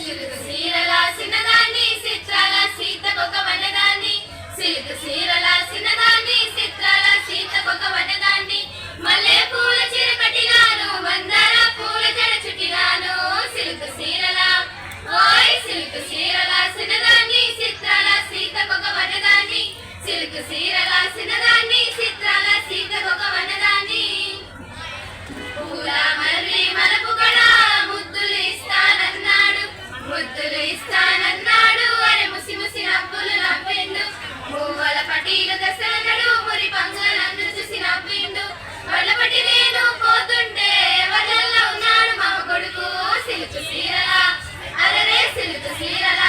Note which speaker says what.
Speaker 1: silk సీరల సిన్నదాన్ని చిత్రాల సీతకొక వనదాన్ని silk సీరల సిన్నదాన్ని చిత్రాల సీతకొక వనదాన్ని మల్లె పూల చీర కట్టినాను మందార పూల జడ చుట్టినాను సిలుకు సీరల ఓయ్ సిలుకు సీరల సిన్నదాన్ని చిత్రాల సీతకొక వనదాన్ని సిలుకు సీరల సిన్నదాన్ని చిత్రాల సీతకొక వనదాన్ని పూల మర్రి మలపు కూడా ముద్దులు ఇస్తానన్నాడు అరే ముసి ముసి నవ్వులు నవ్విండు మువ్వల పటీలు దసరనడు మురి పంగుల నన్ను చూసి నవ్విండు వడ్ల పట్టి నేను పోతుంటే వడ్లల్లో ఉన్నాడు మామ కొడుకు సిలుకు సీరల అరరే సిలుకు సీరల